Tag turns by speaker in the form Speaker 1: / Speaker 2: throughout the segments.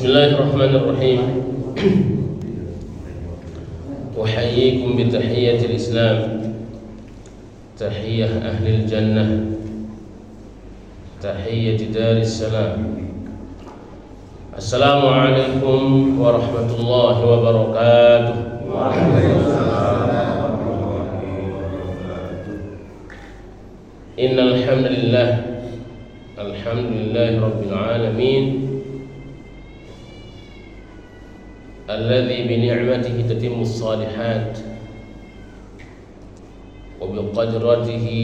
Speaker 1: Bismillahirrahmanirrahim. Uhayyikum bitahiyyatil Islam, tahiyyah ahlil jannah, tahiyyati daris salam. Assalamualaikum warahmatullahi wabarakatuh. Innal hamdalillah, alhamdulillahi rabbil alamin, alladzi bi ni'matihi tatimmus shalihat wa bi qadratihi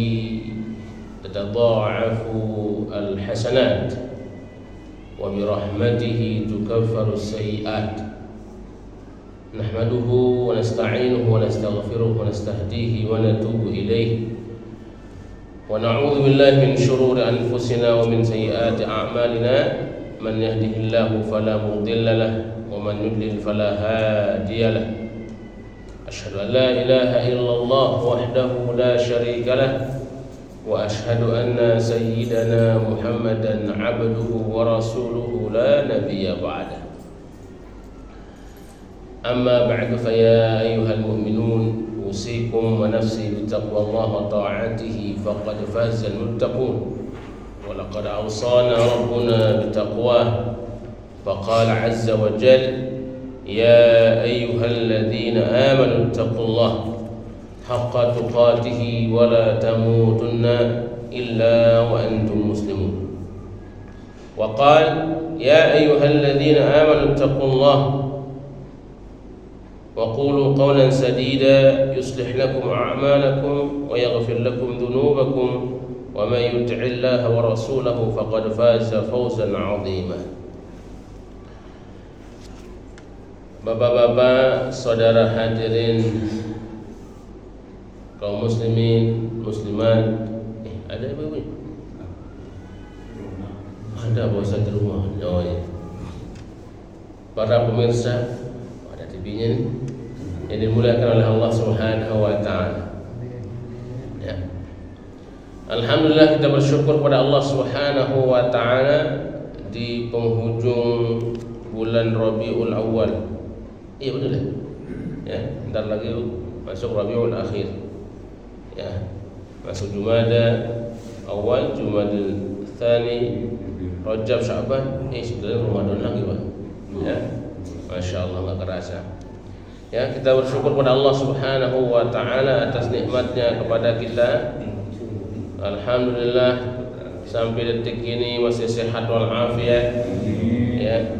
Speaker 1: tatadha'afu al-hasanat wa bi rahmatihi tukaffaru as-sayyi'at. Nahmaduhu wa nasta'inuhu wa nastaghfiruhu wa nastahdihi wa natubu ilayhi wa na'udzu billahi min shururi anfusina wa min sayyi'ati a'malina. Man yahdihillahu fala mudilla lahu wa man yudlil fala hadiya lahu. Asyhadu an la ilaha illallah wahdahu la syarika lahu wa asyhadu anna sayyidana Muhammadan 'abduhu wa rasuluhu la nabiyya ba'da. Amma ba'du fa ya ayyuhal mu'minun usikum wa nafsi bittaqwallahi wa ta'atihi faqad fazal muttaqun. Wa laqad awsana rabbuna bittaqwah faqala 'azza wa jalla ya ayyuhalladzina amanu ittaqullaha haqqa tuqatih wa la tamutunna illa wa antum muslimun. Wa qala ya ayyuhalladzina amanu ittaqullaha وقولوا قولا سديدا يصلح لكم أعمالكم ويغفر لكم ذنوبكم ومن يطع الله ورسوله فقد فاز فوزا عظيما. Bapak-bapak, saudara hadirin, kaum muslimin, muslimat, ada ibu-ibu? Ada bosan di rumah. Oh ya. Para pemirsa, ada TV-nya nih, yang dimuliakan oleh Allah Subhanahu wa taala. Ya. Alhamdulillah, kita bersyukur pada Allah Subhanahu wa taala di penghujung bulan Rabiul Awal. Iya betul ya? Ya, bentar lagi masuk Rabiul Akhir. Ya. Masuk Jumada Awal, Jumadil Tsani, Rajab, Sya'ban, sudah Ramadan lagi, Pak. Ya. Masya Allah, nggak kerasa. Ya, kita bersyukur pada Allah Subhanahu wa taala atas nikmatnya kepada kita. Alhamdulillah sampai detik ini masih sehat walafiat. Ya.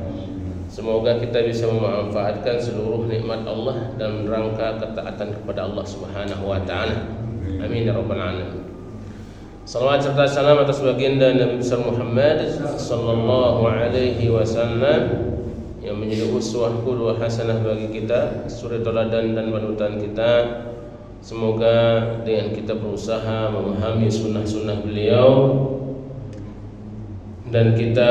Speaker 1: Semoga kita bisa memanfaatkan seluruh nikmat Allah dan rangka ketaatan kepada Allah Subhanahu wa taala. Amin ya rabbal alamin. Salawat serta salam atas baginda Nabi besar Muhammad sallallahu alaihi wasallam yang menjadi uswah qudwah hasanah bagi kita, suri teladan dan panutan kita. Semoga dengan kita berusaha memahami sunnah-sunnah beliau dan kita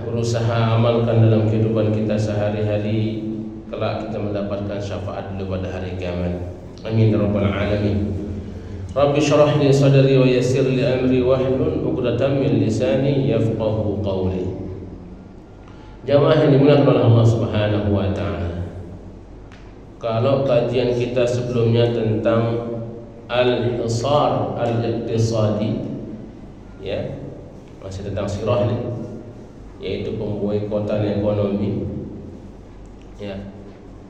Speaker 1: berusaha amalkan dalam kehidupan kita sehari-hari, kelak kita mendapatkan syafaat beliau pada hari kiamat. Amin ya rabbal alamin. Rabbi syrah li sadri wa yassir li amri wahlul 'uqdatam min lisani yafqahu qawli. Jamaah yang dimuliakan oleh Allah Subhanahu wa taala. Kalau kajian kita sebelumnya tentang al-hisar al-iqtisadi, ya, masih tentang sirah nih, yaitu pemboikotan ekonomi. Ya.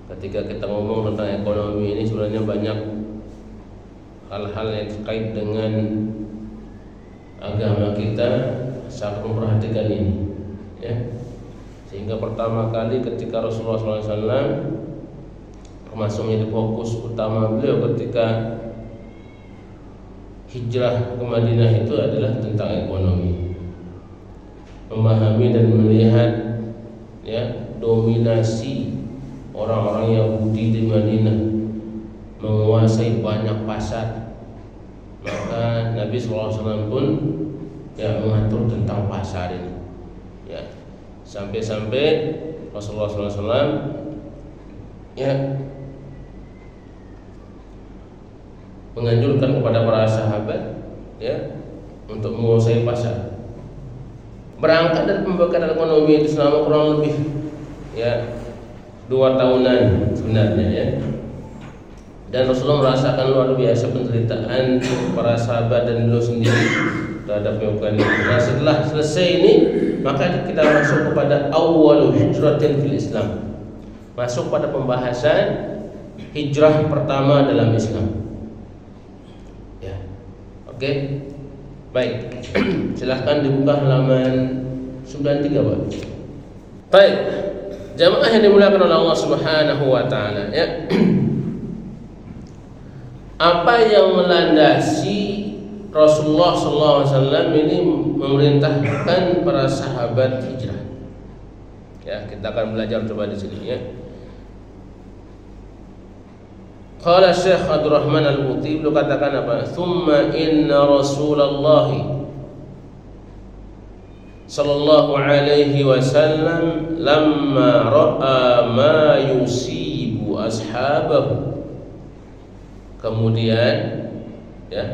Speaker 1: Ketika kita ngomong tentang ekonomi ini sebenarnya banyak hal-hal yang terkait dengan agama kita, sangat memperhatikan ini, ya. Sehingga pertama kali ketika Rasulullah SAW, termasuk menjadi fokus utama beliau ketika hijrah ke Madinah itu adalah tentang ekonomi. Memahami dan melihat, ya, dominasi orang-orang Yahudi di Madinah, menguasai banyak pasar. Maka Nabi SAW pun ya mengatur tentang pasar ini, ya. Sampai-sampai Rasulullah SAW ya menganjurkan kepada para sahabat, ya, untuk menguasai pasar. Berangkat dari pembekalan ekonomi itu selama kurang lebih ya 2 tahunan sebenarnya ya. Dan Rasulullah merasakan luar biasa penderitaan para sahabat dan beliau sendiri terhadap penyukaan ini. Nah, setelah selesai ini, maka kita masuk kepada awwalu hijratin fil Islam. Masuk pada pembahasan hijrah pertama dalam Islam. Ya. Oke. Baik. Silahkan dibuka halaman 93, Pak. Baik. Jamaah yang dimuliakan oleh Allah Subhanahu wa taala, ya. Apa yang melandasi Rasulullah SAW ini memerintahkan para sahabat hijrah? Ya, kita akan belajar coba di sini ya. Qala Syekh Abdurrahman Al-Muti, beliau katakan apa? Tsumma inna Rasulullah sallallahu alaihi wasallam lamma ra'a ma yusibu ashabahu. Kemudian ya,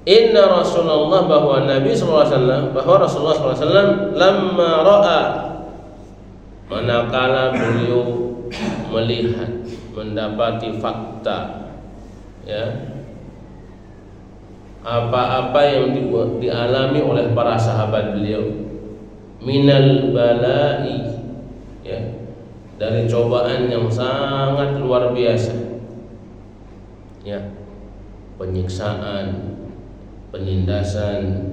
Speaker 1: inna Rasulullah, bahwa Nabi sallallahu alaihi wasallam, bahwa Rasulullah sallallahu alaihi wasallam lamma ra'a, manakala beliau melihat, mendapati fakta ya, apa-apa yang dialami oleh para sahabat beliau minal bala'i ya, dari cobaan yang sangat luar biasa ya, penyiksaan, penindasan,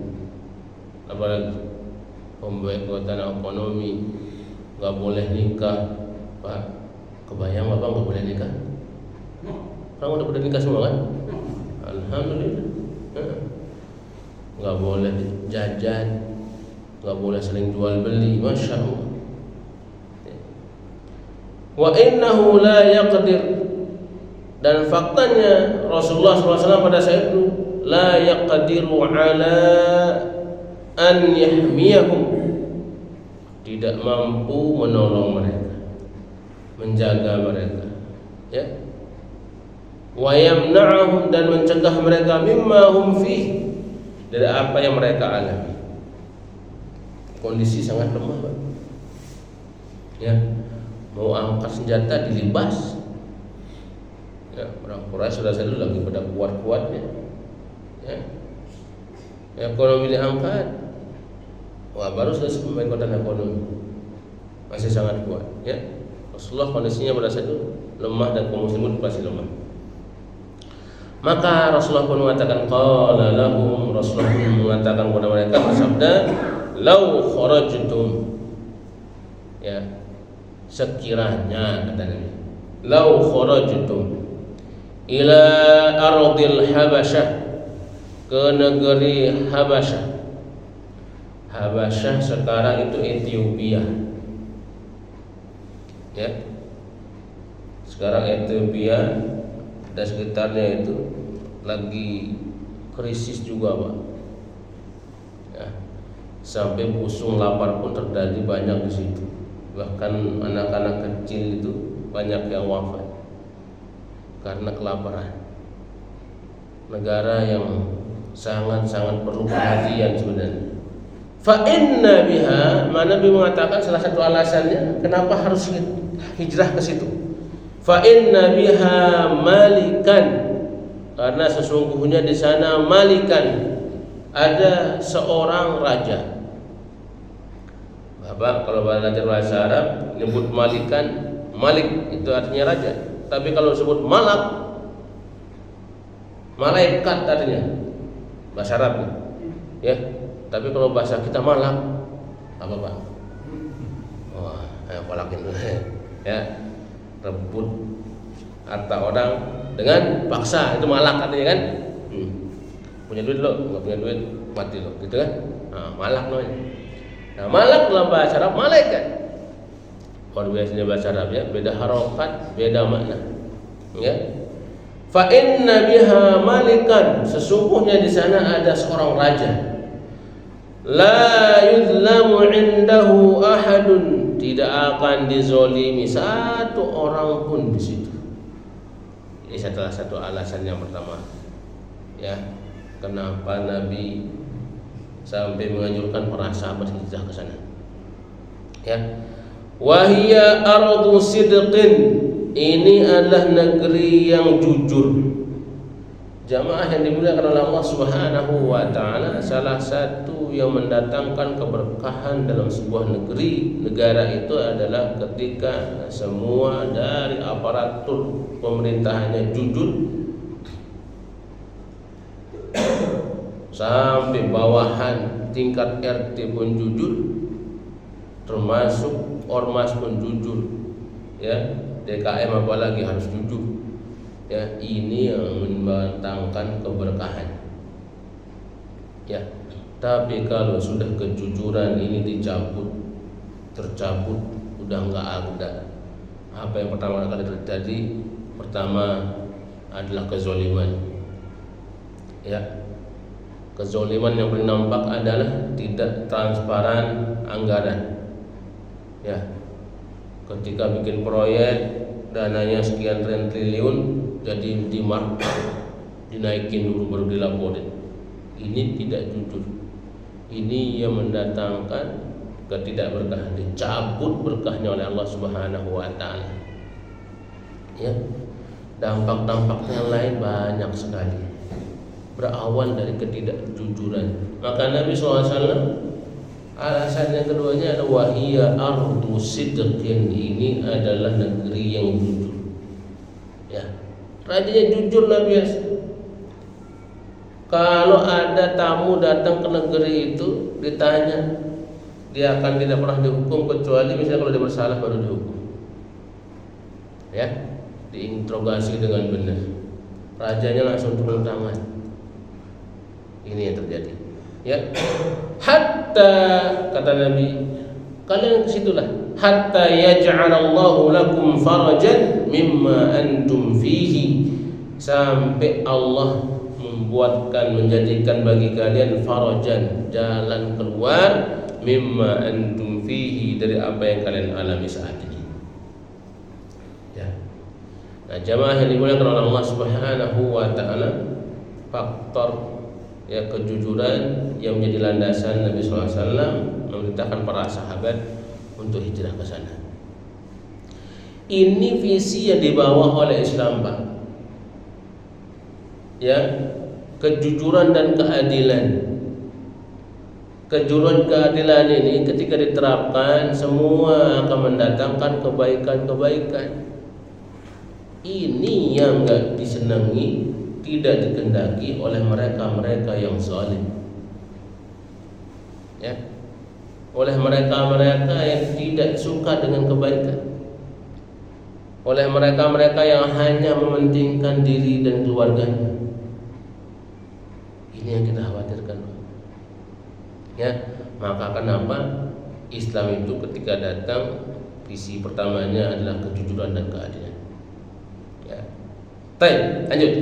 Speaker 1: apalagi pemboikotan ekonomi, nggak boleh nikah, Pak. Kebayang Bapak nggak boleh nikah? Orang udah pada nikah semua kan? Alhamdulillah. Nggak boleh jajan, nggak boleh saling jual beli, masya Allah. Wa innahu la yaqdir, dan faktanya Rasulullah SAW pada saat itu la yaqdiru ala an yahmiyahum, tidak mampu menolong mereka, menjaga mereka ya, wa yamna'ahum, dan mencegah mereka mimma hum fi, dari apa yang mereka alami. Kondisi sangat lemah, Pak. Ya, mau angkat senjata dilibas. Ya, orang Quraisy sudah dulu lagi pada kuat-kuatnya. Ya. Ekonomi diangkat. Wah, baru selesai pemboikotan ekonomi. Masih sangat kuat, ya. Rasulullah kondisinya pada saat itu lemah dan kaum muslimin masih lemah. Maka Rasulullah pun mengatakan, qala lahum, Rasulullah pun mengatakan kepada mereka, bersabda, lau kharajtum, ya, sekiranya katanya, lau kharajtum ila ardil Habasyah, ke negeri Habasyah. Habasyah sekarang itu Ethiopia. Ya. Sekarang Ethiopia dan sekitarnya itu lagi krisis juga, Pak. Ya. Sampai busung lapar pun terjadi banyak di situ. Bahkan anak-anak kecil itu banyak yang wafat karena kelaparan. Negara yang sangat-sangat perlu perhatian sebenarnya. Fa inna biha, Nabi mengatakan salah satu alasannya kenapa harus hijrah ke situ. Fa inna biha malikan, karena sesungguhnya di sana malikan, ada seorang raja. Bapak kalau belajar bahasa Arab nyebut malikan, malik itu artinya raja. Tapi kalau disebut malak, malaikat artinya bahasa Arab ya. Tapi kalau bahasa kita malak apa, Pak? Wah, palakin dulu ya. Rebut harta orang dengan paksa, itu malak artinya kan? Punya duit lo, nggak punya duit mati lo, gitu kan? Nah, malak namanya. Nah, malak dalam bahasa Arab malaikat. Kalau biasanya bahasa Arab ya, beda harokat, beda makna. Ya. Fa inna biha malikan, sesungguhnya di sana ada seorang raja. La yuzlamu indahu ahadun, tidak akan dizolimi satu orang pun di situ. Ini salah satu alasan yang pertama. Ya, kenapa Nabi sampai menganjurkan para sahabat hijrah ke sana. Ya. Wahia ardu sidqin, ini adalah negeri yang jujur. Jamaah yang dimuliakan oleh Allah Subhanahu wa taala, salah satu yang mendatangkan keberkahan dalam sebuah negara itu adalah ketika semua dari aparatur pemerintahannya jujur, sampai bawahan tingkat RT pun jujur, termasuk ormas pun jujur, ya, DKM apalagi harus jujur. Ya, ini yang mendatangkan keberkahan. Ya, tapi kalau sudah kejujuran ini tercabut, udah nggak ada. Apa yang pertama kali terjadi? Pertama adalah kezoliman. Ya, kezoliman yang paling nampak adalah tidak transparan anggaran. Ya, ketika bikin proyek dananya sekian triliun, jadi dinaikin dulu baru dilaporin. Ini tidak jujur. Ini yang mendatangkan ketidakberkahan, dicabut berkahnya oleh Allah Subhanahu wa taala. Ya. Dampak-dampaknya lain banyak sekali. Berawal dari ketidakjujuran. Maka Nabi SAW alasan yang keduanya adalah wahia ardu sidqin, ini adalah negeri yang jujur. Ya. Rajanya jujur Nabi. Kalau ada tamu datang ke negeri itu ditanya, dia akan tidak pernah dihukum kecuali misalnya kalau dia bersalah baru dihukum. Ya, diinterogasi dengan benar. Rajanya langsung turun tangan. Ini yang terjadi. Ya, hatta kata Nabi, kalian ke situlah, hatta yaj'alallahu lakum farajan mimma antum fihi, sampai Allah menjadikan bagi kalian farajan, jalan keluar, mimma antum fihi, dari apa yang kalian alami saat ini. Ya. Nah, jamaah yang dimuliakan oleh Allah Subhanahu wa taala, faktor ya kejujuran yang menjadi landasan Nabi SAW memerintahkan para sahabat untuk hijrah ke sana. Ini visi yang dibawa oleh Islam, Pak. Ya, kejujuran dan keadilan. Kejujuran keadilan ini ketika diterapkan semua akan mendatangkan kebaikan-kebaikan. Ini yang enggak disenangi, tidak dikehendaki oleh mereka-mereka yang zalim. Ya. Oleh mereka-mereka yang tidak suka dengan kebaikan. Oleh mereka-mereka yang hanya mementingkan diri dan keluarganya. Ini yang kita khawatirkan. Ya, maka kenapa Islam itu ketika datang visi pertamanya adalah kejujuran dan keadilan. Ya. Baik, lanjut.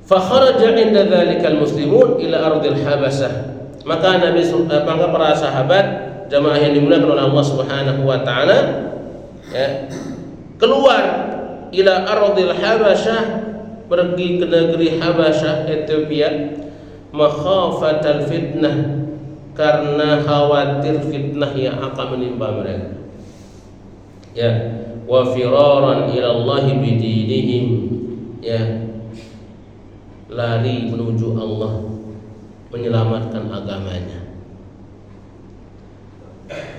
Speaker 1: Fakharaja inda dzalikal muslimun ila ardil habasah. Maka para sahabat jamaah yang dimuliakan oleh Allah Subhanahu wa taala, ya, keluar ila ardil habasah, pergi ke negeri Habasyah, Ethiopia, makhafatal fitnah, karena khawatir fitnah yang akan menimpa mereka. Ya, wa firaran ila Allah bidinihim, ya, lari menuju Allah, menyelamatkan agamanya.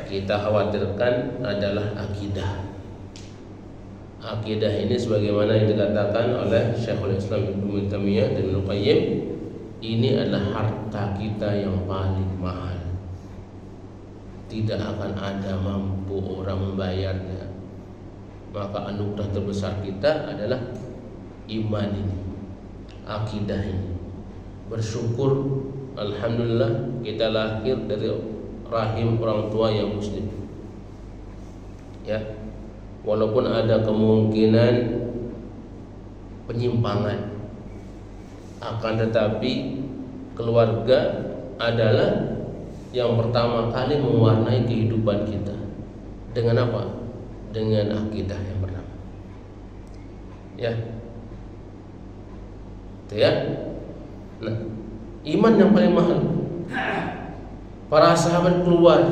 Speaker 1: Kita khawatirkan adalah akidah. Akidah ini sebagaimana yang dikatakan oleh Syekhul Islam Ibnu Taimiyah dan Ibnu Qayyim, ini adalah harta kita yang paling mahal. Tidak akan ada mampu orang membayarnya. Maka anugerah terbesar kita adalah iman ini, akidah ini. Bersyukur, alhamdulillah kita lahir dari rahim orang tua yang muslim. Ya, walaupun ada kemungkinan penyimpangan, akan tetapi keluarga adalah yang pertama kali mewarnai kehidupan kita. Dengan apa? Dengan akidah yang pertama. Ya, itu ya. Nah, iman yang paling mahal. Para sahabat keluar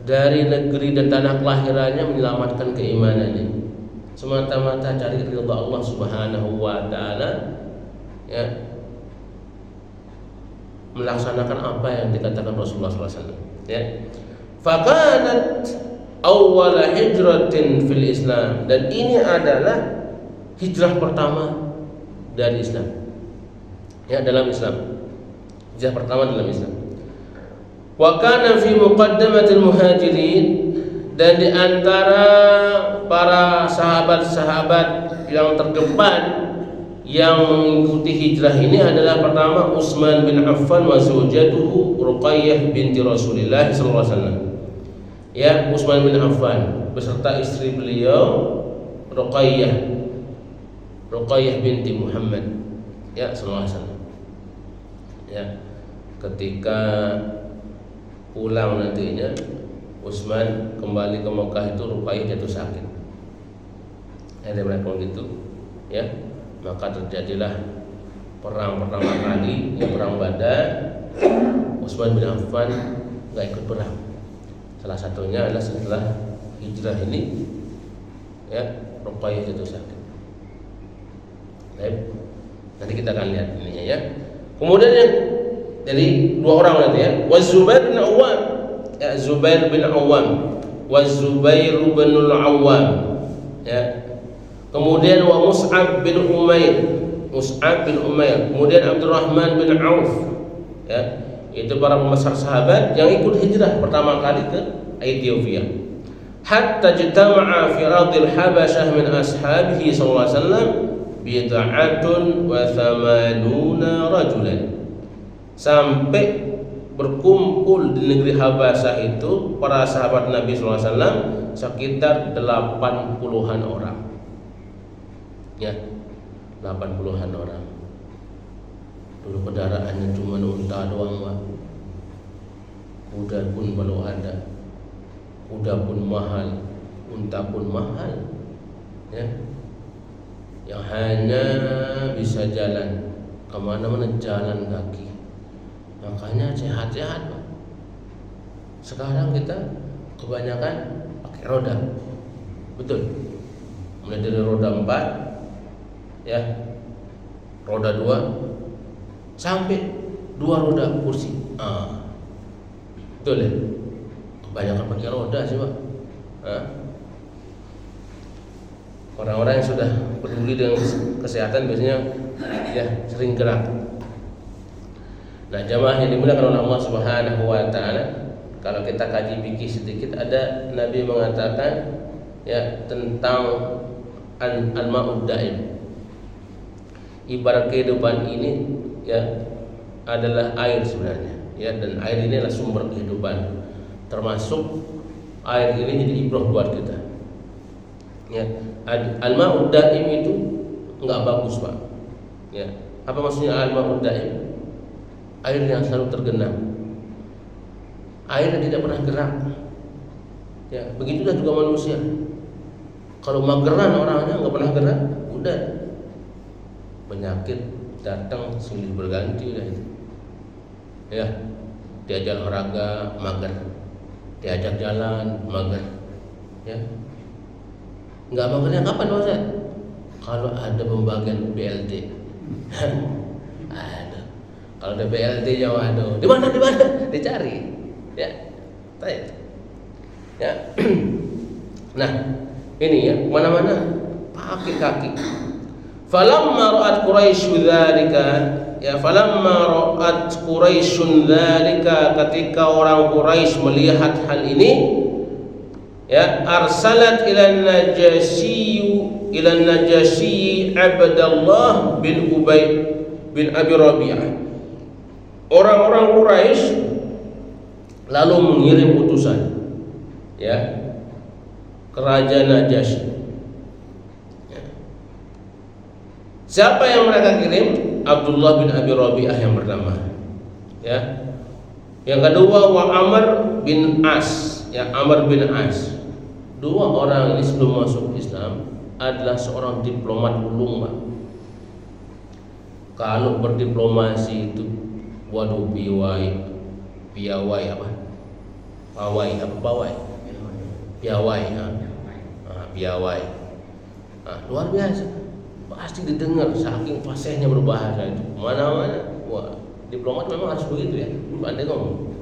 Speaker 1: dari negeri dan tanah kelahirannya menyelamatkan keimanannya, semata-mata cari ridha Allah Subhanahu wa taala, ya, melaksanakan apa yang dikatakan Rasulullah SAW. Ya, fakanat awwal hijratin fil Islam, dan ini adalah hijrah pertama dari Islam. Ya, dalam Islam, hijrah pertama dalam Islam. Wa kana fi muqaddamatil muhajirin, dan di antara para sahabat-sahabat yang terdepan yang mengikuti hijrah ini adalah pertama Utsman bin Affan wa zawjatuhu Ruqayyah binti Rasulillah sallallahu alaihi wasallam. Ya, Utsman bin Affan beserta istri beliau Ruqayyah binti Muhammad, ya, sallallahu alaihi wasallam. Ya, ketika pulang nantinya Utsman kembali ke Mekah itu Ruqayyah jatuh sakit. Ada mereka gitu, ya. Maka terjadilah perang pertama kali, ya, perang Badar. Utsman bin Affan nggak ikut perang. Salah satunya adalah setelah hijrah ini, ya, Ruqayyah jatuh sakit. Baik, nanti kita akan lihat ininya, ya. Kemudian yang jadi dua orang nanti, ya, Zubair bin Awwam, ya, Zubair bin Awwam, Zubair bin Awwam, ya. Kemudian wa Mus'ab bin Umair, kemudian Abdurrahman bin Auf, ya, itu para pembesar sahabat yang ikut hijrah pertama kali ke Ethiopia. Hatta jtama'a fi ardil Habasyah min ashabihi sallallahu alaihi wasallam bid'atun wa thamanuna rajulan, sampai berkumpul di negeri Habasyah itu para sahabat Nabi sallallahu alaihi wasallam sekitar 80-an orang. Ya, 80-an orang. Dulu kendaraannya cuma unta doang, Pak. Kuda pun belum ada. Kuda pun mahal, unta pun mahal. Ya. Yang hanya bisa jalan kemana-mana jalan kaki. Makanya sehat-sehat, Pak. Sekarang kita kebanyakan pakai roda. Betul. Mulai dari roda 4, ya, roda 2 sampai 2 roda kursi. Betul, ya. Kebanyakan pakai roda sih, Pak. Orang-orang yang sudah peduli dengan kesehatan biasanya, ya, sering gerak. Nah, jamaah yang dimuliakan oleh Allah Subhanahu wa taala, kalau kita kaji fikih sedikit, ada Nabi mengatakan, ya, tentang al-ma'ud daim. Ibarat kehidupan ini, ya, adalah air sebenarnya, ya, dan air ini adalah sumber kehidupan. Termasuk air ini jadi ibrah buat kita. Ya, al-ma'ud daim itu enggak bagus, Pak. Ya, apa maksudnya al-ma'ud daim? Air yang selalu tergenang, air yang tidak pernah gerak. Ya, begitulah juga manusia. Kalau mageran orangnya nggak pernah gerak, udah penyakit datang silih berganti udah itu. Ya, diajak olahraga mager, diajak jalan mager, ya. Nggak magernya kapan, Ustaz? Kalau ada pembagian BLT. Ada. Kalau ada BLT jauh, aduh, di mana dicari, ya, tanya, ya. Nah, ini, ya, mana-mana pakai kaki. Falamma ra'at Quraisy dzalika, ya, falamma ra'at Quraisyun dzalika, ketika orang Quraisy melihat hal ini, ya, arsalat ila Najasyi Abdullah bin Ubay bin Abi Rabi'ah. Orang-orang Quraisy lalu mengirim utusan, ya, ke Raja Najasyi. Ya. Siapa yang mereka kirim? Abdullah bin Abi Rabi'ah yang pertama. Ya. Yang kedua wa Amr bin As, ya, Amr bin As. Dua orang ini sebelum masuk Islam adalah seorang diplomat ulung, Pak. Kalau berdiplomasi itu, waduh, piawai apa? Pawai apa pawai? Piawai, piawai. Luar biasa. Pasti didengar saking fasihnya berbahasa itu. Mana-mana, wah, diplomat memang harus begitu ya. Pandai ngomong.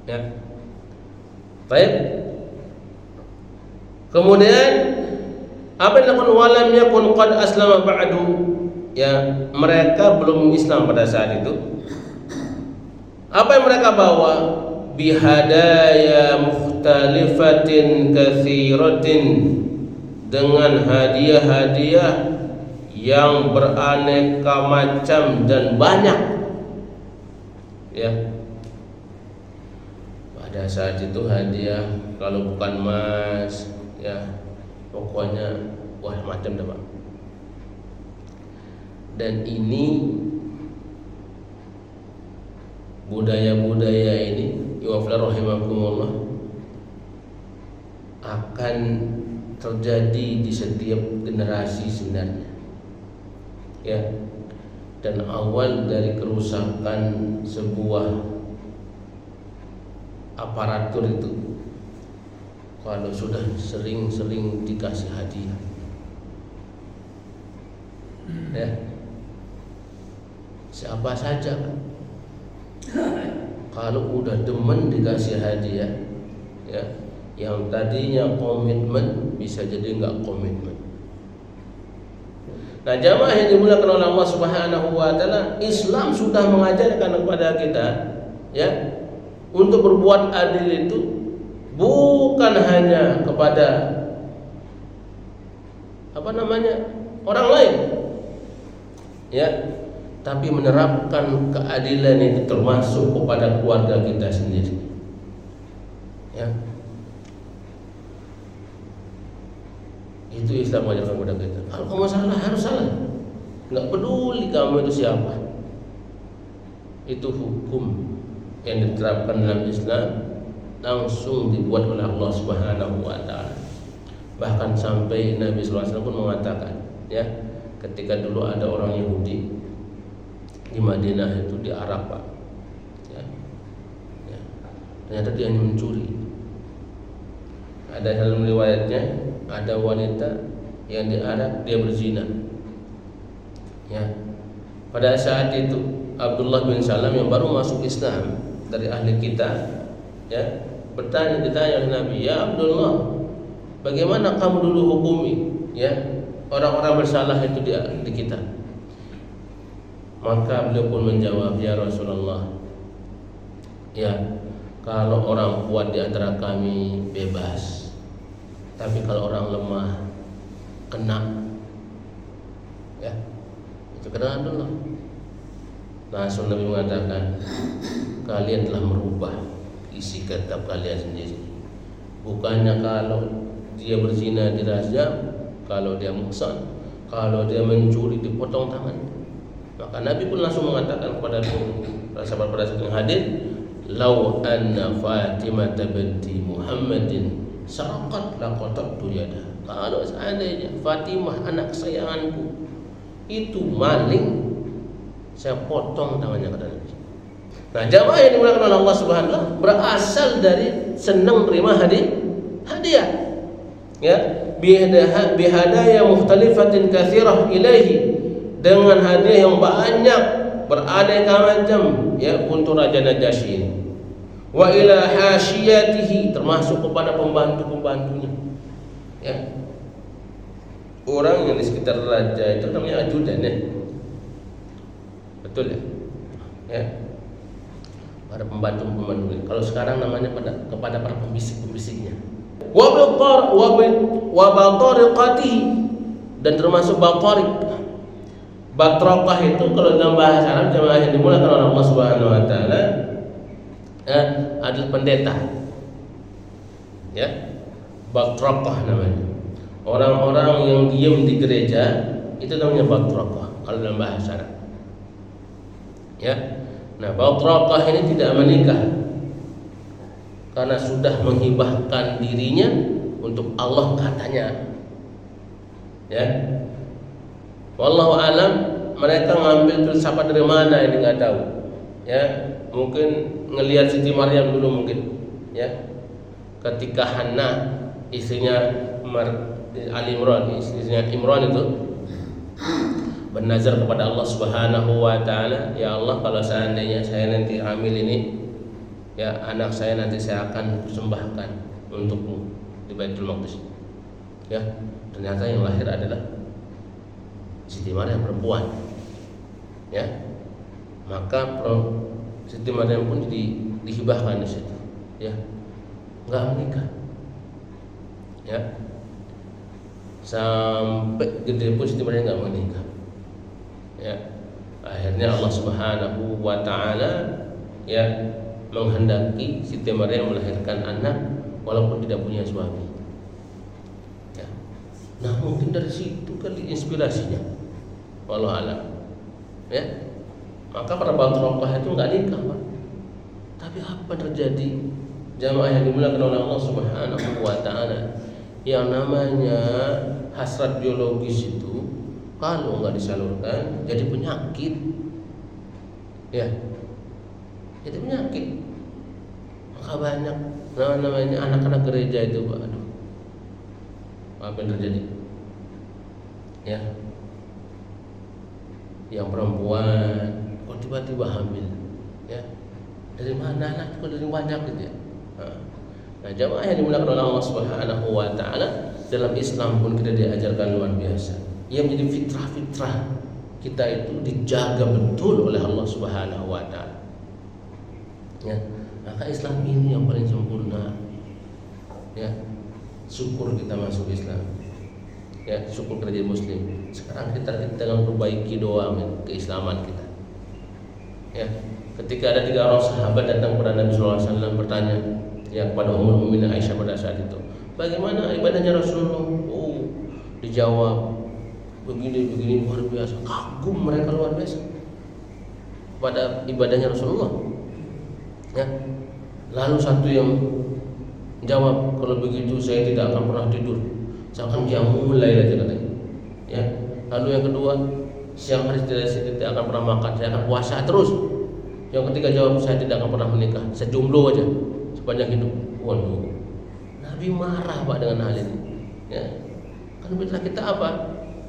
Speaker 1: Ya. Baik. Kemudian apa yang dilakukan walam yakun qad aslama ba'du? Ya, mereka belum Islam pada saat itu. Apa yang mereka bawa? Bihadaya mukhtalifatin katsiratin, dengan hadiah-hadiah yang beraneka macam dan banyak. Ya. Pada saat itu hadiah kalau bukan emas, ya pokoknya wah macam dah Pak. Dan ini budaya-budaya ini rahimakumullah akan terjadi di setiap generasi sebenarnya. Ya. Dan awal dari kerusakan sebuah aparatur itu kalau sudah sering-sering dikasih hadiah. Ya. Siapa saja kalau udah demen dikasih hadiah, ya, yang tadinya komitmen bisa jadi enggak komitmen. Nah, jamaah yang dimuliakan oleh Allah Subhanahu wa taala, Islam sudah mengajarkan kepada kita, ya, untuk berbuat adil itu bukan hanya kepada orang lain, ya, tapi menerapkan keadilan itu termasuk kepada keluarga kita sendiri. Ya. Itu Islam mengajarkan kepada kita. Kalau kamu salah harus salah. Enggak peduli kamu itu siapa. Itu hukum yang diterapkan dalam Islam langsung dibuat oleh Allah Subhanahu wa taala. Bahkan sampai Nabi sallallahu alaihi wasallam pun mengatakan, ya, ketika dulu ada orang Yahudi di Madinah itu, di Arab, Pak. Ya. Ya. Ternyata dia hanya mencuri. Ada dalam riwayatnya, ada wanita yang di Arab dia berzina. Ya. Pada saat itu Abdullah bin Salam yang baru masuk Islam dari ahli kita, ya, ditanya oleh Nabi, ya Abdullah, bagaimana kamu dulu hukumi, ya, orang-orang bersalah itu di kita? Maka beliau pun menjawab, ya Rasulullah, ya, kalau orang kuat di antara kami bebas, tapi kalau orang lemah kena, ya, itu kena dulu. Langsung Nabi mengatakan, kalian telah merubah isi kitab kalian sendiri. Bukannya kalau dia berzina dirajam, kalau dia muhsan, kalau dia mencuri dipotong tangan. Maka Nabi pun langsung mengatakan kepada para sahabat yang hadir, "Lau anna Fatimah binti Muhammadin sarqat laqatabtu yada." Kalau seandainya Fatimah anak kesayanganku itu maling, saya potong tangannya, kata Nabi. Nah, jamaah yang dimuliakan oleh Allah Subhanahu wa taala berasal dari senang terima hadiah. Ya, bihadaya mukhtalifatin katsirah ilaihi, dengan hadiah yang banyak beraneka macam, ya, untuk Raja Najasyi ini. Wa ila hasyiyatihi, termasuk kepada pembantu-pembantunya. Ya. Orang yang di sekitar raja itu namanya ajudan, ya. Betul ya? Ya. Para pembantu-pembantunya. Kalau sekarang namanya kepada para pembisik-pembisiknya. Wa batariqatihi, dan termasuk batariq. Batrokah itu kalau dalam bahasa Arab, jemaah yang dimuliakan oleh Allah Subhanahu wa taala, adalah pendeta. Ya. Batrokah namanya. Orang-orang yang diam di gereja itu namanya batrokah kalau dalam bahasa Arab. Ya. Nah, batrokah ini tidak menikah karena sudah menghibahkan dirinya untuk Allah katanya. Ya. Wallahu alam, mereka ngambil filsafat dari mana ini nggak tahu. Ya, mungkin ngelihat Siti Maryam dulu mungkin. ya. Ketika Hannah istrinya Ali Imran, istrinya Imran itu bernazar kepada Allah Subhanahu wa taala, ya Allah, kalau seandainya saya nanti hamil ini, ya anak saya nanti saya akan persembahkan untukmu di Baitul Maqdis. Ya, ternyata yang lahir adalah Siti Maryam perempuan. Ya. Maka Siti Maryam pun dihibahkan di situ. Ya. Enggak menikah. Ya. Sampai gede pun Siti Maryam enggak menikah. Ya. Akhirnya Allah Subhanahu wa taala ya menghendaki Siti Maryam melahirkan anak walaupun tidak punya suami. Ya. Nah, mungkin dari situ kali inspirasinya. Wallahu a'lam. Ya. Maka para batrokah itu enggak nikah, Pak. Tapi apa terjadi? Jamaah yang dimuliakan oleh Allah Subhanahu wa taala, yang namanya hasrat biologis itu kalau nggak disalurkan jadi penyakit, ya, jadi penyakit. Maka banyak namanya anak-anak gereja itu, Pak, aduh, apa yang terjadi? Ya, yang perempuan kok tiba-tiba hamil, ya, dari mana anak kok dari banyak gitu ya. Nah, jamaah yang dimuliakan oleh Allah Subhanahu wa taala, dalam Islam pun kita diajarkan luar biasa. Yang menjadi fitrah-fitrah kita itu dijaga betul oleh Allah Subhanahu wa taala. Ya, maka Islam ini yang paling sempurna. Ya, syukur kita masuk Islam. Ya, syukur kita jadi muslim. Sekarang kita tengah perbaiki doang keislaman kita. Ya, ketika ada 3 orang sahabat datang kepada Nabi sallallahu alaihi wasallam bertanya ya kepada Ummul Mukminin Aisyah pada saat itu, bagaimana ibadahnya Rasulullah? Oh, dijawab begini luar biasa. Kagum mereka luar biasa pada ibadahnya Rasulullah. Ya. Lalu satu yang jawab, kalau begitu saya tidak akan pernah tidur. Saya akan qiyamul lail aja katanya. Ya. Lalu yang kedua, siang hari saya tidak akan pernah makan, saya akan puasa terus. Yang ketiga jawab, saya tidak akan pernah menikah, saya jomblo aja sepanjang hidup. Waduh. Nabi marah, Pak, dengan hal ini. Ya. Kan fitrah kita apa?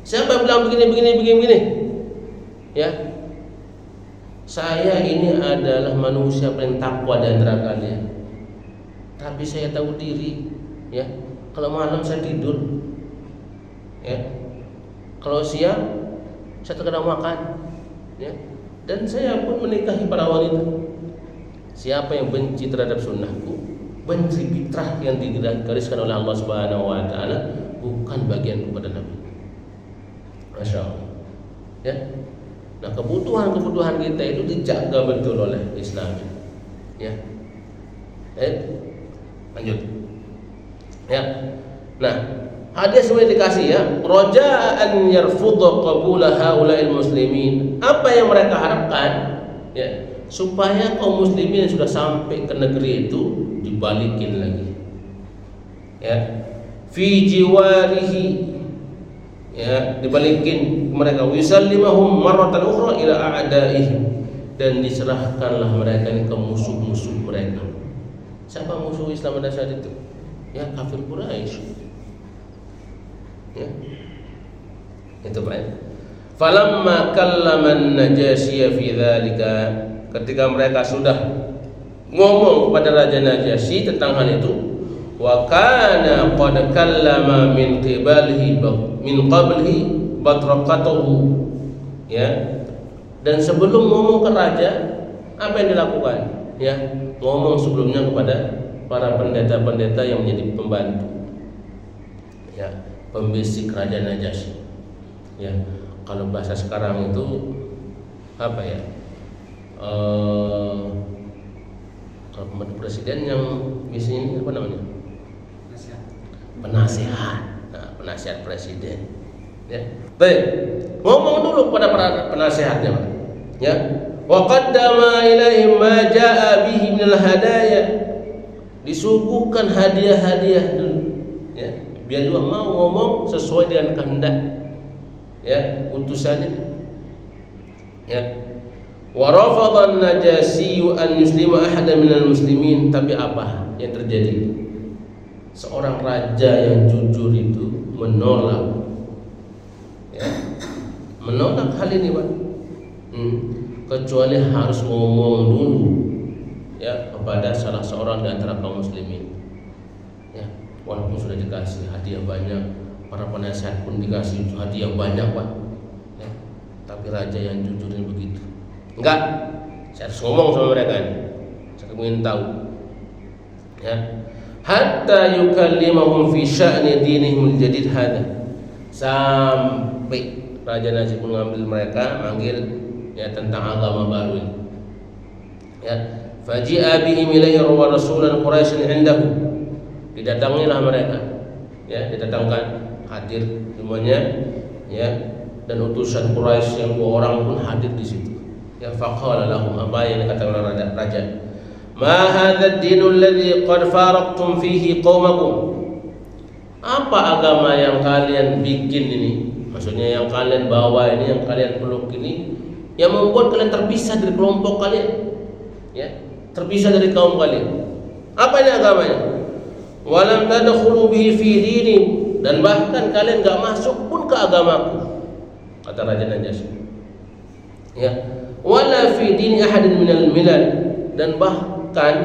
Speaker 1: Siapa yang bilang begini? Ya. Saya ini adalah manusia paling takwa di antara kalian. Tapi saya tahu diri, ya. Kalau malam saya tidur. Ya. Kalau siang saya terkadang makan. Ya. Dan saya pun menikahi para wanita. Siapa yang benci terhadap sunnahku, benci fitrah yang digariskan oleh Allah Subhanahu wa taala, bukan bagian kepada Nabi. Masya Allah. Ya. Nah, kebutuhan kita itu dijaga betul oleh Islam. Ya. Lanjut. Ya. Nah, hadis semua dikasih ya. Raja'an yarfudha qabula haula'il muslimin. Apa yang mereka harapkan? Ya, supaya kaum muslimin yang sudah sampai ke negeri itu dibalikin lagi. Ya. Fi jiwarihi, ya, dibalikin mereka, wisallimahum marratan ukhra ila a'daihim, dan diserahkanlah mereka ini ke musuh-musuh mereka. Siapa musuh Islam pada saat itu? Ya, kafir Quraisy. Ya. Itu Pak. Falamma kallama an-Najasyi fi dzalika, ketika mereka sudah ngomong kepada Raja Najasyi tentang hal itu, wa kana qad kallama min qablihi batraqatuhu, ya, dan sebelum ngomong ke raja apa yang dilakukan? Ya, ngomong sebelumnya kepada para pendeta-pendeta yang menjadi pembantu, ya, pembisik Raja Najasyi. Ya, kalau bahasa sekarang itu apa ya? Kalau pembantu presiden yang biasanya apa namanya? Penasihat. Nah, penasihat presiden. Ya. Baik. Ngomong dulu pada para penasihatnya, Pak. Ya. Wa qaddama ilaihim ma jaa bihi minal hadaya. Disuguhkan hadiah-hadiah dulu. Ya. Biar juga mau ngomong sesuai dengan kehendak, ya, utusannya. Ya. Wa rafadha an-Najasyi an yuslima ahadan minal muslimin. Tapi apa yang terjadi? Seorang raja yang jujur itu menolak, ya, menolak hal ini, Pak. Kecuali harus ngomong dulu, ya, kepada salah seorang di antara kaum muslimin. Ya, walaupun sudah dikasih hadiah banyak, para penasihat pun dikasih hadiah banyak, Pak. Ya, tapi raja yang jujur ini begitu. Enggak, saya harus ngomong sama mereka ini. Saya ingin tahu, ya, hatta yukallimahum fi sya'ni dinihim al-jadid hada. Sampai Raja Najib mengambil mereka, manggil, ya, tentang agama baru ini. Ya, faji'a bihim ilaihi wa rasulan Quraisy indahu. Didatangilah mereka, ya, didatangkan, hadir semuanya, ya, dan utusan Quraisy yang 2 orang pun hadir di situ. Ya, faqala lahum, apa yang dikatakan oleh raja, ma hadha ad-dinu alladhi qad faraqtum fihi qaumakum. Apa agama yang kalian bikin ini? Maksudnya yang kalian bawa ini, yang kalian peluk ini, yang membuat kalian terpisah dari kelompok kalian, ya, terpisah dari kaum kalian. Apa ini agamanya? Walam tadkhulu bihi fi dini, dan bahkan kalian enggak masuk pun ke agamaku, kata Raja Najasyi. Ya, wala fi dini ahadin minal milal, dan bahkan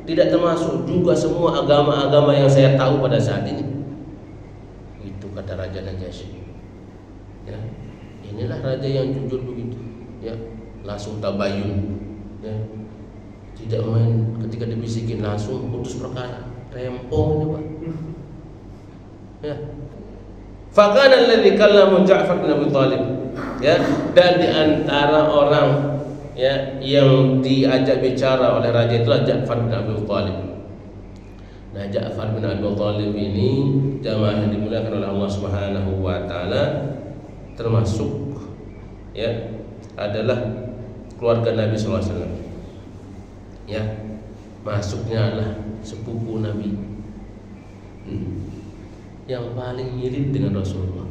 Speaker 1: tidak termasuk juga semua agama-agama yang saya tahu pada saat ini. Itu kata Raja Najasyi. Ya, inilah raja yang jujur begitu. Ya, langsung tabayun. Ya, tidak main ketika dibisikin langsung putus perkara, rempong ini, Pak. Ya. Fakana alladzi kallama Ja'far bin Abi Thalib. Ya, dan di antara orang, ya, yang diajak bicara oleh raja itulah Ja'far bin Abi Thalib. Nah, Ja'far bin Abi Thalib ini jamaah yang dimuliakan oleh Allah Subhanahu wa taala, termasuk, ya, adalah keluarga Nabi SAW. Ya, masuknya adalah sepupu Nabi, yang paling mirip dengan Rasulullah.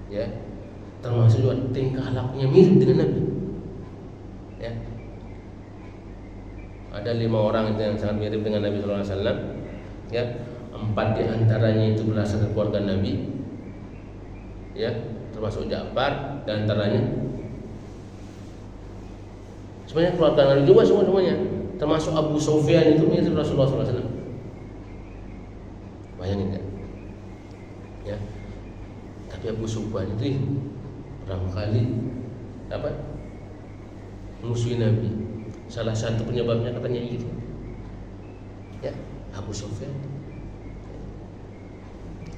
Speaker 1: Ya, termasuk juga tingkah lakunya mirip dengan Nabi. Ya, ada 5 orang yang sangat mirip dengan Nabi SAW. Ya, 4 di antaranya itu berasal dari keluarga Nabi. Ya, termasuk Ja'far dan antaranya. Sebenarnya keluarga Nabi juga semuanya, termasuk Abu Sufyan itu mirip Rasulullah SAW. Bayangin kan? Ya, tapi Abu Sufyan itu barangkali apa? Musuh Nabi. Salah satu penyebabnya katanya itu. Ya, Abu Sufyan.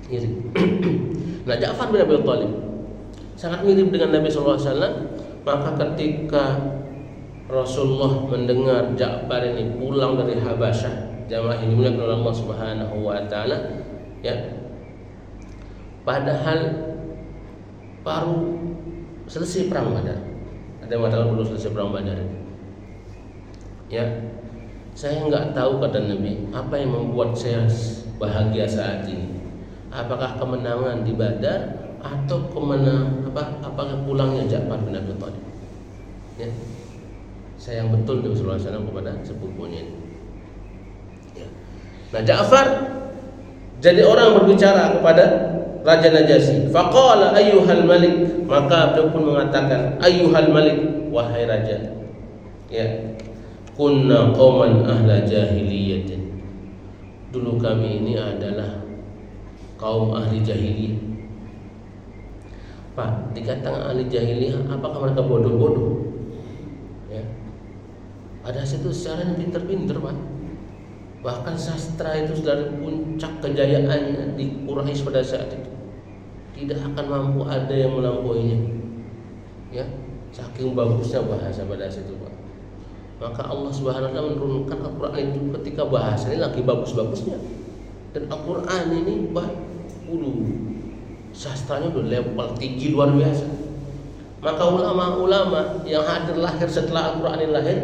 Speaker 1: Mirip. Nah, Ja'far bin Abi Thalib sangat mirip dengan Nabi SAW. Maka ketika Rasulullah mendengar Ja'far ini pulang dari Habasyah, jamaah ini dimuliakan oleh Allah Subhanahu wa taala, ya, padahal baru selesai perang Badar. Ada yang mengatakan belum selesai perang Badar. Ya, saya enggak tahu, kata Nabi, apa yang membuat saya bahagia saat ini. Apakah kemenangan di Badar atau apakah pulangnya Ja'far bin Abi Thalib? Ya, sayang betul Nabi sallallahu alaihi wasallam kepada sepupunya ini. Ya. Nah, Ja'far jadi orang berbicara kepada Raja Najasyi. Faqala ayyuhal malik, maka beliau pun mengatakan, ayyuhal malik, wahai raja. Ya. Kunna qauman ahla jahiliyatin. Dulu kami ini adalah kaum ahli jahiliyah. Pak, dikatakan ahli jahiliyah, apakah mereka bodoh-bodoh? Ya. Ada situ secara yang pinter-pinter, Pak. Bahkan sastra itu dari puncak kejayaannya di Quraisy pada saat itu, tidak akan mampu ada yang melampauinya. Ya, saking bagusnya bahasa pada saat itu, Pak. Maka Allah Subhanahu wa taala menurunkan Al-Qur'an itu ketika bahasanya lagi bagus-bagusnya. Dan Al-Qur'an ini sastranya udah level tinggi luar biasa. Maka ulama-ulama yang hadir lahir setelah Al-Qur'an ini lahir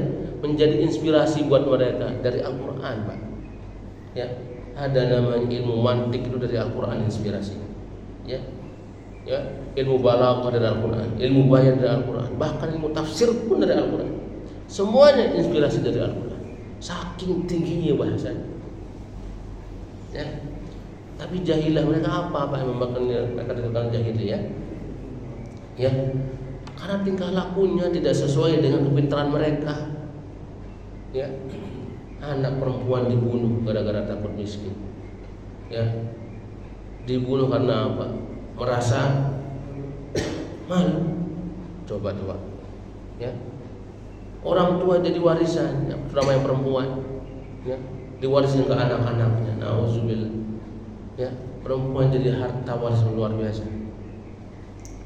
Speaker 1: menjadi inspirasi buat mereka dari Al-Qur'an, Pak. Ya, ada namanya ilmu mantik itu dari Al-Qur'an inspirasi. Ya. ya, ilmu balaghah dari Al-Quran, ilmu bayan dari Al-Quran, bahkan ilmu tafsir pun dari Al-Quran. Semuanya inspirasi dari Al-Quran. Saking tingginya bahasanya. Ya. Tapi jahilah mereka apa yang membuatkan mereka dikatakan jahil ya? Ya. Karena tingkah lakunya tidak sesuai dengan kepintaran mereka. Ya. Anak perempuan dibunuh gara-gara takut miskin. Ya. Dibunuh karena apa? Merasa malu. Coba. Ya. Orang tua jadi warisan, ya, terutama yang perempuan, ya, diwariskan ke anak-anaknya. Nauzubillah. Ya, perempuan jadi harta warisan luar biasa.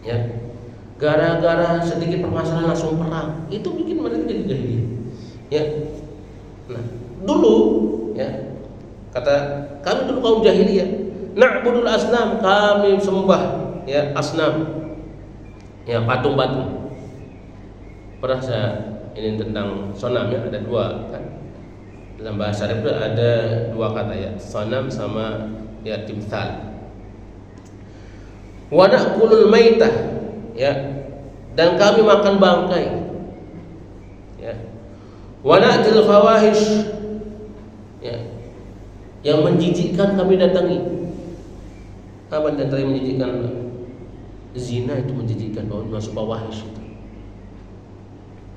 Speaker 1: Ya. Gara-gara sedikit permasalahan langsung perang. Itu bikin mereka jadi jahiliyah. Ya. Nah, dulu ya, kata kami dulu kaum jahiliyah, na'budul asnam, kami sembah ya asnam. Ya, patung-patung. Pernah saya ini tentang sonam ya, ada dua kan. Dalam bahasa Arab ada dua kata ya, sonam sama ya timsal. Wa na'kulul maitah ya, dan kami makan bangkai. Ya. Wa na'til fawahish ya, yang menjijikkan kami datangi. Apa yang menjijikkan? Zina itu menjijikkan, masuk fawahish itu.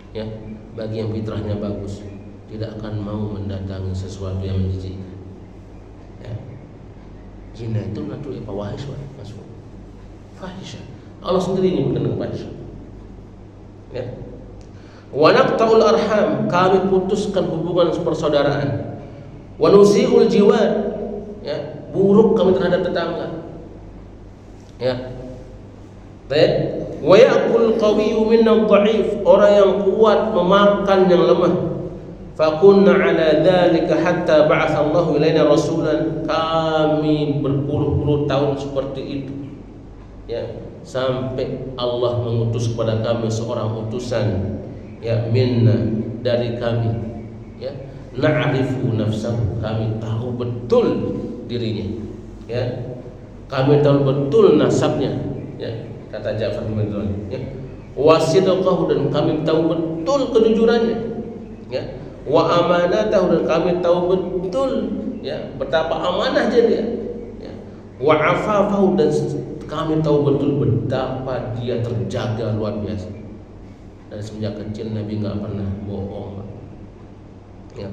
Speaker 1: Ya, bagi yang fitrahnya bagus tidak akan mau mendatangi sesuatu yang menjijikkan. Ya. Zina itu natu fawahish masuk. Fahisyah. Allah sendiri ini bukan fahisyah. Ya. Wa naqta'ul arham, kami putuskan hubungan persaudaraan. Wa nusi'ul jiwar, ya, buruk kami terhadap tetangga. Ya. Baik. Wa ya'kul qawiyyu minna dha'if, orang yang kuat memakan yang lemah. Fa kunna 'ala dzalika hatta ba'atha Allahu ilaina rasulan, kami berpuluh-puluh tahun seperti itu. Ya, sampai Allah mengutus kepada kami seorang utusan ya minna, dari kami, ya, na'rifu nafsahu, kami tahu betul dirinya, ya, kami tahu betul nasabnya, ya, kata Ja'far bin Abi Thalib, ya, wasidqahu, dan kami tahu betul kejujurannya, ya, wa amanatahu, dan kami tahu betul ya betapa amanah dia, ya, wa afafahu, dan kami tahu betul betapa dia terjaga luar biasa. Dan semenjak kecil Nabi nggak pernah bohong, ya,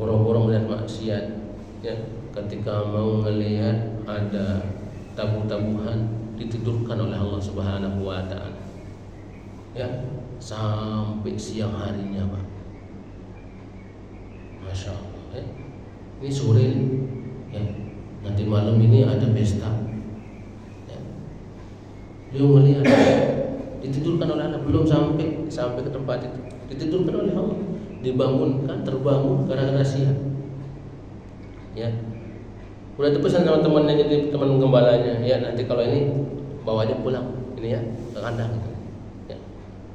Speaker 1: borong-borong melihat maksiat, ya, ketika mau ngelihat ada tabu-tabuhan ditidurkan oleh Allah Subhanahu wa taala. Ya, sampai siang harinya, Pak. Masya Allah, ya. Ini sore ini, ya, nanti malam ini ada pesta. Ya. Dia melihat ditidurkan oleh Allah, belum sampai ke tempat itu, ditidurkan oleh Allah, dibangunkan, terbangun gara-gara siang. Ya. Udah dipesan sama temannya, jadi teman gembalanya, ya, nanti kalau ini bawa aja pulang ini ya ke kandang. Ya.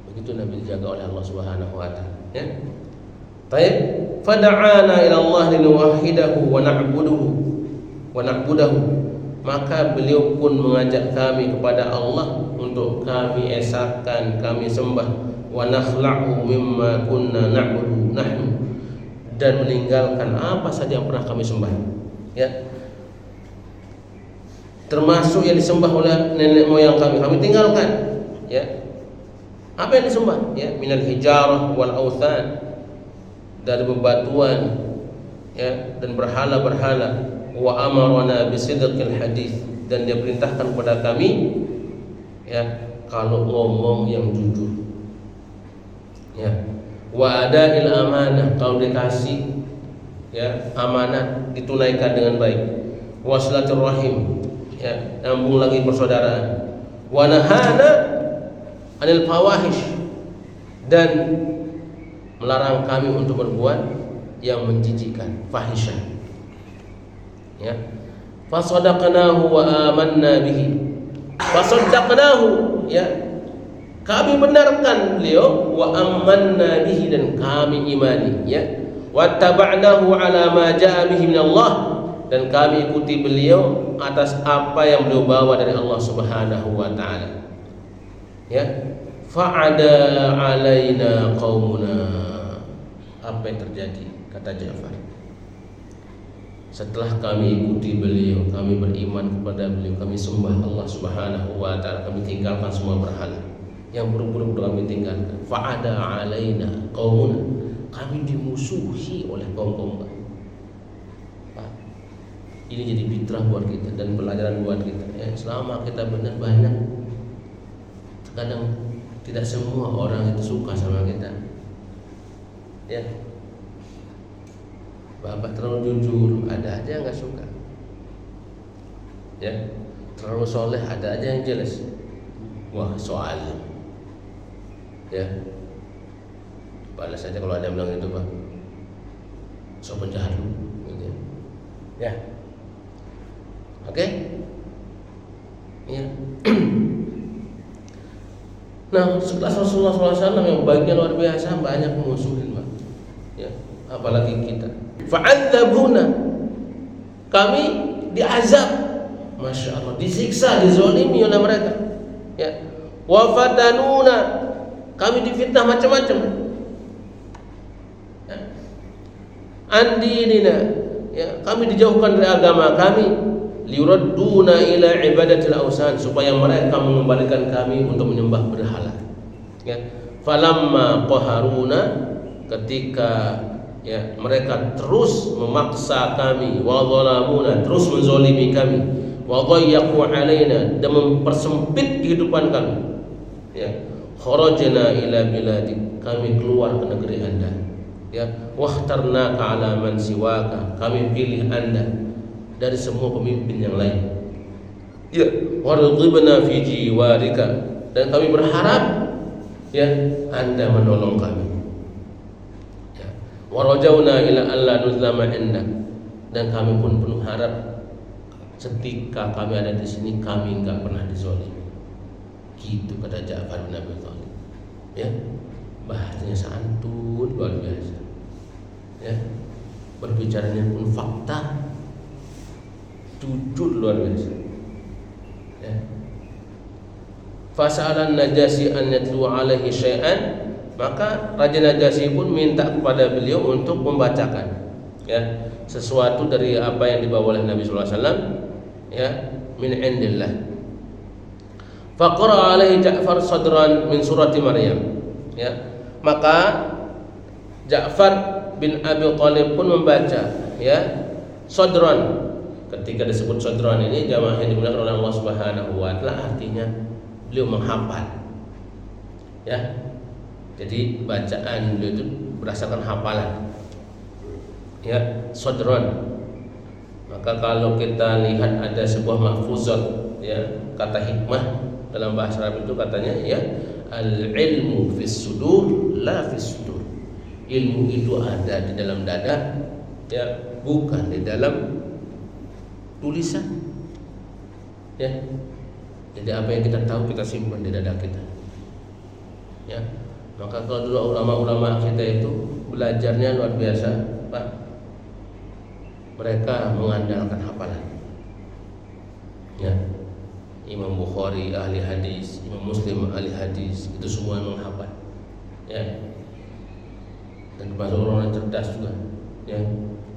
Speaker 1: Begitu Nabi dijaga oleh Allah Subhanahu wa taala, ya. Baik, fada'ana ila Allah linuwahhidahu wa na'budahu. Maka beliau pun mengajak kami kepada Allah untuk kami esakan, kami sembah, wa nakhla'u mimma kunna na'budu nahnu, dan meninggalkan apa saja yang pernah kami sembah. Ya. Termasuk yang disembah oleh nenek moyang kami tinggalkan, ya. Apa yang disembah? Ya, minal hijarah wal authan, dari bebatuan, ya, dan berhala-berhala. Wa amarna bisidqil hadis, dan dia perintahkan kepada kami, ya, kalau ngomong yang jujur, ya. Wa ada'il amanah, kalau dikasih, ya, amanat ditunaikan dengan baik. Wa silaturahim, ya, nyambung lagi persaudaraan. Wa nahana anil fawahish, dan melarang kami untuk berbuat yang menjijikkan, fahisyah. Ya. Fasadaqnahu wa amanna bihi. Fasadaqnahu, ya, kami benarkan beliau, wa amanna bihi, dan kami imani, ya. Wattaba'nahu ala ma jaa bihi min Allah, dan kami ikuti beliau atas apa yang beliau bawa dari Allah Subhanahu wa taala. Ya. Fa'ada alaina qaumuna. Apa yang terjadi? Kata Ja'far. Setelah kami ikuti beliau, kami beriman kepada beliau, kami sembah Allah Subhanahu wa taala, kami tinggalkan semua berhala. Yang buruk-buruk kami tinggalkan. Fa'ada alaina qaumuna. Kami dimusuhi oleh kaum-kaum kami. Ini jadi fitrah buat kita dan pelajaran buat kita. Ya, selama kita benar, banyak kadang tidak semua orang itu suka sama kita. Ya, Bapak terlalu jujur, ada aja yang nggak suka. Ya, terlalu soleh, ada aja yang jelas. Wah, soal. Ya, balas saja kalau ada yang bilang itu, Pak. So penjahat lu, gitu. Ya. Oke? Ya. Nah, setelah Rasulullah SAW yang baiknya luar biasa, banyak memusuhin, Pak. Ya, apalagi kita. Fa'adzabuna. Kami diazab. Masya Allah, disiksa, dizolimi oleh mereka. Ya. Wa fatanuna. Kami difitnah macam-macam. Ya. Andinina. Ya, kami dijauhkan dari agama kami. Liuradduna ila ibadatil awsan, supaya mereka mengembalikan kami untuk menyembah berhala. Ya. Falamma qaharuna, ketika ya mereka terus memaksa kami, wa zalamuna, terus menzalimi kami, wa dhayyaqu alaina, dan mempersempit kehidupan kami. Ya. Kharajna ila biladik, kami keluar ke negeri Anda. Ya. Wakhtarnaka ala man siwaka, kami pilih Anda dari semua pemimpin yang lain. Ya, warghibna fi jiwarika, dan kami berharap ya Anda menolong kami. Ya, warajauna ila alla nuzlama indak, dan kami pun penuh harap ketika kami ada di sini kami enggak pernah dizalimi. Gitu kata Ja'far bin Abi Thalib. Ya, bahasanya santun luar biasa. Ya, berbicaranya pun fakta, jujur luar biasa. Ya. Fasa'alan Najasyi an yatlu alaihi syai'an, maka Raja Najasyi pun minta kepada beliau untuk membacakan ya sesuatu dari apa yang dibawa oleh Nabi sallallahu alaihi wasallam ya min indillah. Faqara alaihi Ja'far sadran min surati Maryam. Ya. Maka Ja'far bin Abi Thalib pun membaca ya sadran. Ketika disebut sadran ini jamaah yang dimuliakan oleh Allah Subhanahu wa taala, artinya beliau menghafal. Ya. Jadi bacaan beliau itu berdasarkan hafalan. Ya, sadran. Maka kalau kita lihat ada sebuah mahfuzat ya, kata hikmah dalam bahasa Arab itu katanya ya al-ilmu fis sudur la fis sudur. Ilmu itu ada di dalam dada ya, bukan di dalam tulisan. Ya. Jadi apa yang kita tahu kita simpan di dada kita. Ya. Maka kalau dulu ulama-ulama kita itu belajarnya luar biasa, Pak. Mereka mengandalkan hafalan. Ya. Imam Bukhari ahli hadis, Imam Muslim ahli hadis, itu semua menghafal. Ya. Dan termasuk orang yang cerdas juga. Ya.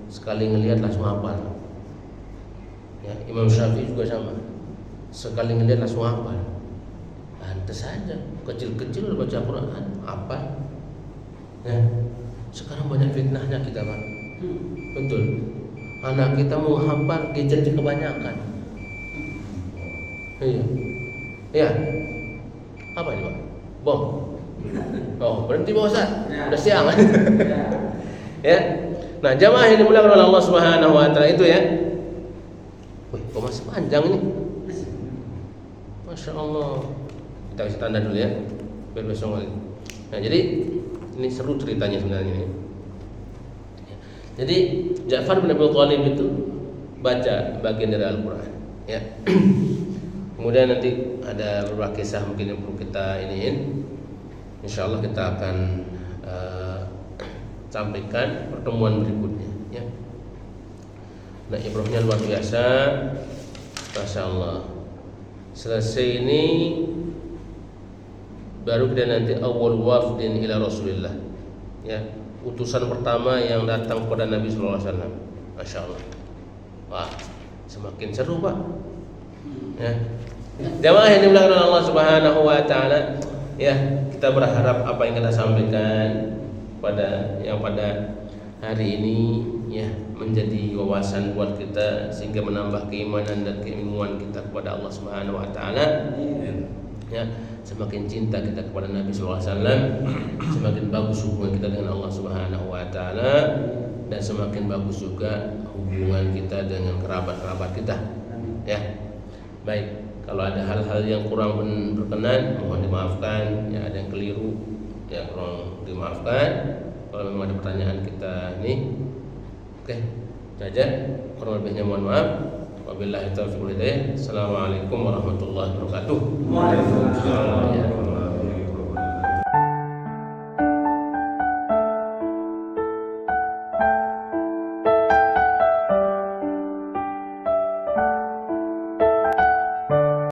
Speaker 1: Sekali ngelihat langsung hafal. Ya, Imam Syafi'i juga sama. Sekali ngelihat langsung hafal. Pantes saja, kecil-kecil udah baca Quran, apa? Ya. Sekarang banyak fitnahnya kita, Pak. Betul. Anak kita mau hafal gadgetnya kebanyakan. Iya. Iya. Apa ini, Pak? Bom. Oh, berhenti Pak Ustaz. Udah siang. Ya. Nah, jamaah yang dimuliakan oleh Allah Subhanahu wa taala itu ya. Wih, kok masih panjang ini? Masya Allah. Kita kasih tanda dulu ya, biar besok lagi. Nah, jadi ini seru ceritanya sebenarnya ini. Jadi Ja'far bin Abi Thalib itu baca bagian dari Al-Quran. Ya. Kemudian nanti ada beberapa kisah mungkin yang perlu kita iniin. Insya Allah kita akan sampaikan pertemuan berikutnya. Ya. Nah, ibrahnya luar biasa, masya Allah. Selesai ini baru kita nanti awal wafdin ila Rasulillah, ya, utusan pertama yang datang kepada Nabi Sallallahu Alaihi Wasallam. Masya Allah. Wah, semakin seru Pak. Ya. Jamaah yang dimuliakan Allah Subhanahu Wa Taala, ya, kita berharap apa yang kita sampaikan pada hari ini, ya, menjadi wawasan buat kita sehingga menambah keimanan dan keilmuan kita kepada Allah Subhanahu Wa Taala. Ya, semakin cinta kita kepada Nabi Sallallahu Alaihi Wasallam, semakin bagus hubungan kita dengan Allah Subhanahu Wa Taala, dan semakin bagus juga hubungan kita dengan kerabat-kerabat kita. Ya, baik. Kalau ada hal-hal yang kurang berkenan, mohon dimaafkan. Ya, ada yang keliru, ya, kurang dimaafkan. Kalau memang ada pertanyaan kita ini, oke, saja. Kurang lebihnya mohon maaf. Wabillahi taufiq wal hidayah. Assalamualaikum warahmatullahi wabarakatuh.
Speaker 2: Waalaikumsalam.